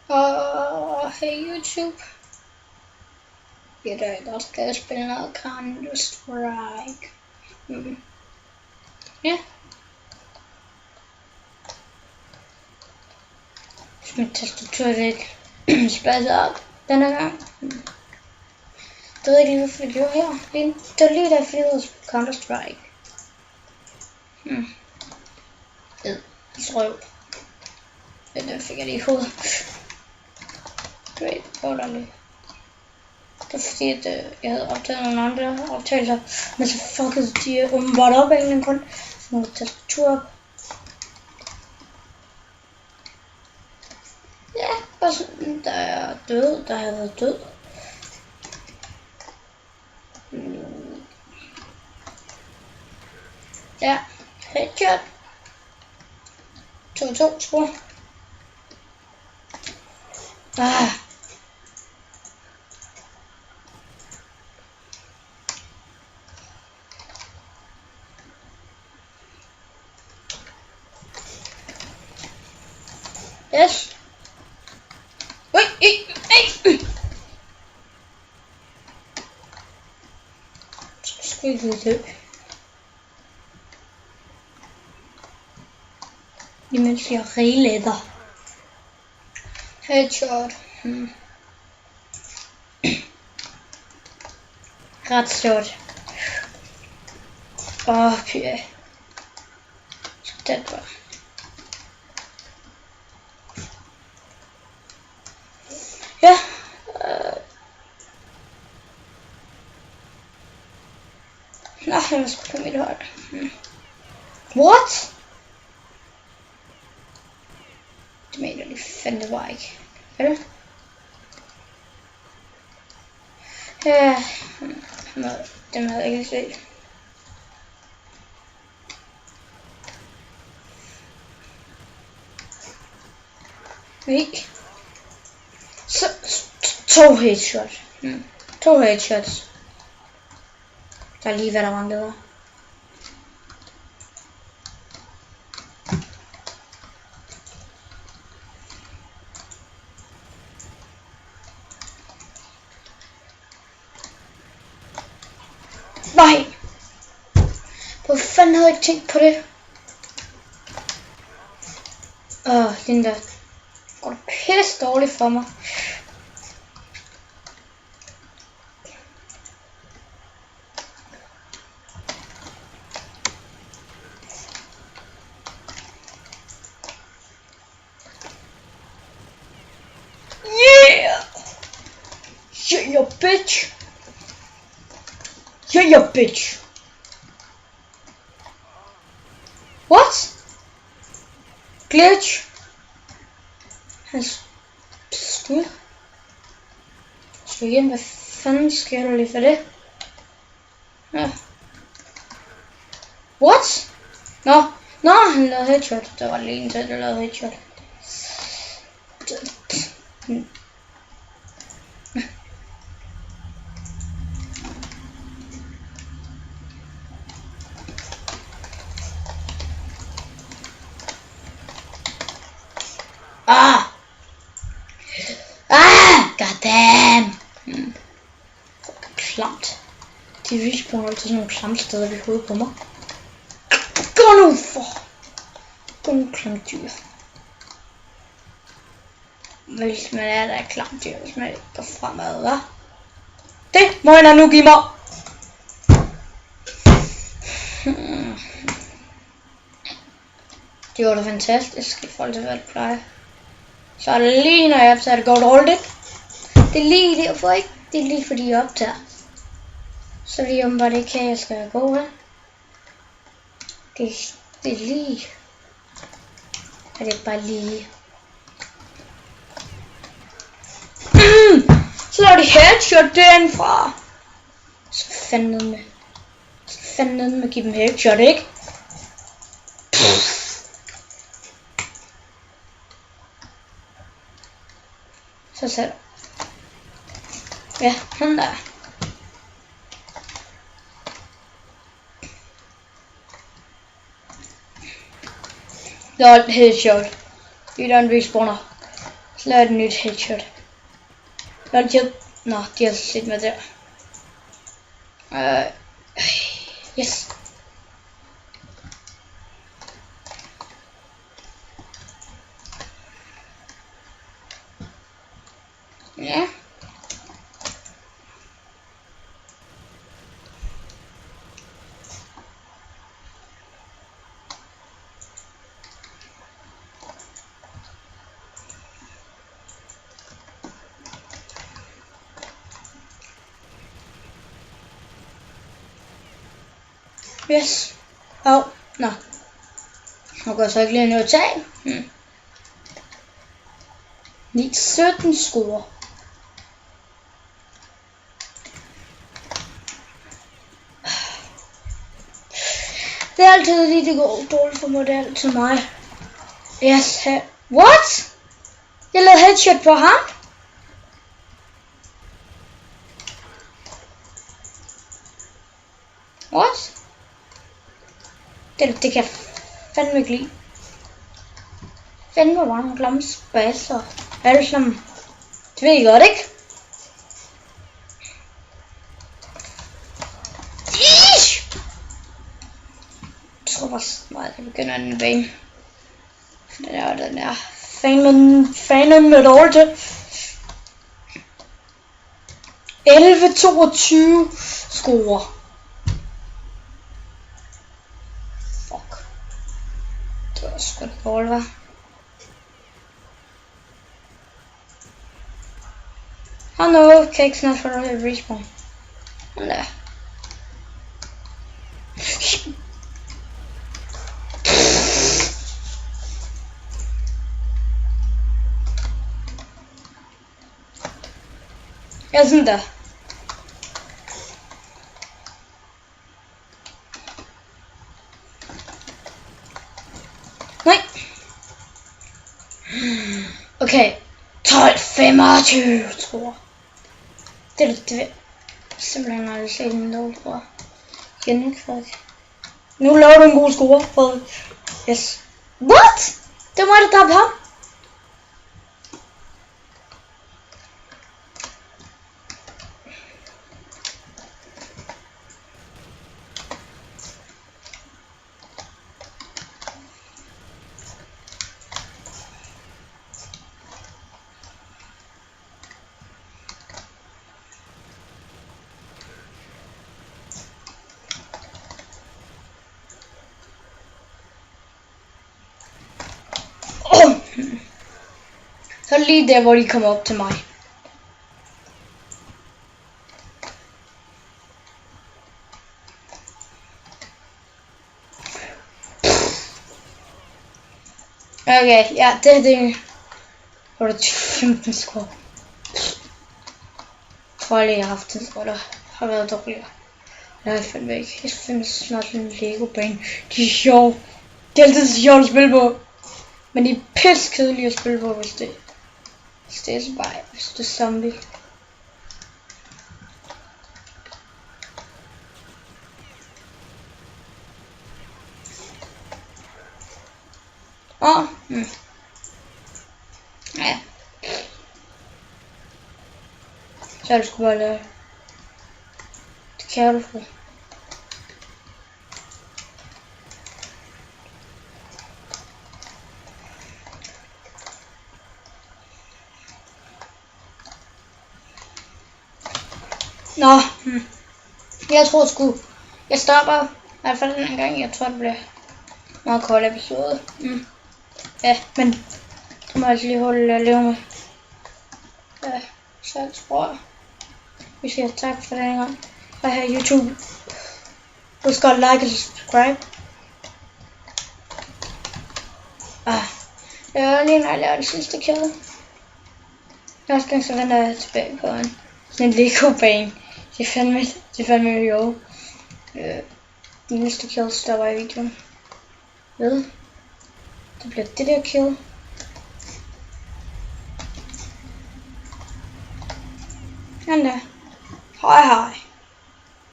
Hey YouTube. I dag der skal jeg spille noget Counter-Strike. Ja. Mit tastatur er ikke spasset op denne gang. Det ved jeg ikke lige, hvorfor jeg gjorde her. Det var lige da jeg flyttede Counter-Strike. Strøv. Den fik jeg lige i hovedet. Great, underligt. Det er fordi, at jeg havde optaget nogle andre optagelser, men så fuckede de åbenbart op af en eller anden grund. Så nu tastatur op. Ja, bare sådan, da jeg er død, da jeg havde været død. Ja, headshot. 2-2, tror jeg. Yes. Wait, hey. Squeeze it. Imens jeg relætter. Headshot. Ret shot. Pyha. Så det var. Ja. Nej, jeg skal på mit hold. What? Det mener de fandme bare ikke. Er det? Ja. Det havde jeg ikke set. Nej. Så 2 headshots. 2 headshots. Der er lige hvad der manglede. Nej! Hvor fanden havde jeg ikke tænkt på det? Den der går det pisse dårligt for mig. Yeah! Yeah, your bitch! Yeah, your bitch! What? Glitch? Hans skud? Slå igen, hvad fanden sker der lige for det? Ja. What? Nå, han lavede headshot. Der var lige en til, der lavede headshot. Goddamn! Klamt. De respawner altid sådan nogle klamme steder ved hovedet på mig. Gå nu for! Gå nu, klamt dyr. Hvis man er der klamt dyr, hvis man ikke går fremad, hva'? Det må jeg nu give mig! Det var da fantastisk i forhold til hvad det plejer. Så er det lige når jeg optager det går dårligt. Det er lige derfor ikke. Det er lige fordi jeg optager. Så lige om hvad det kan jeg skal gå her. Det er lige. Er det bare lige. Så laver de headshot derindfra. Så fanden med at give dem headshot, ikke? Så sætter. Ja, han der. Der er et headshot. I den respawner. Så laver jeg et nyt headshot. Nå, de har set mig der. Yes. Ja. Yes. Nå. Nu går så ikke lige noget tag. 17 score. Det er altid lige det går dårligt for model til mig. Yes. What? Jeg lavede headshot på ham? What? Det kan jeg fandme ikke lide. Fandme mange klamme spasser. Alle sammen. Det ved I godt, ikke? Jeg tror bare meget, jeg begynder en bane. Den er fanen med dårligt til. 11-22 score. Fuck. Det var sgu da dårligt, hva'? Nu kan jeg ikke snart få dig til at respawn. Sådan der. Ja, sådan der. Nej. Okay. 12-25, tror jeg. Det er simpelthen aldrig set en dårlig score. Igen ikke, faktisk. Nu laver du en god score, Frederik. Yes. What? Det var mig, der dræbte ham. Så lige der, hvor de kommer op til mig. Okay, ja, det var det 15 score. Jeg tror aldrig, jeg har haft en score, der har været dårligere. Jeg fandt væk. Jeg finder snart en Lego-bane. De er sjove. Det er altid så sjovt at spille på. Men de er piskedelige at spille på, hvis det er så bare, hvis det er zombie. Ja. Så er det sgu bare lade. Det kan du få. Nå, jeg tror sgu, jeg stopper, i hvert fald den gang, jeg tror det bliver meget kold episode. Ja, men det må jeg altså lige holde at leve med. Ja, så tror jeg, vi siger tak for den gang. Og her YouTube, husk at like og subscribe. Jeg var lige når jeg laver det sidste kæde. Næste gang så vender jeg tilbage på sådan en Lego-bane. Det er fandme jo. Den næste kill stopper i videoen. Ved. Det bliver det der kill. Sådan der. Hej hej.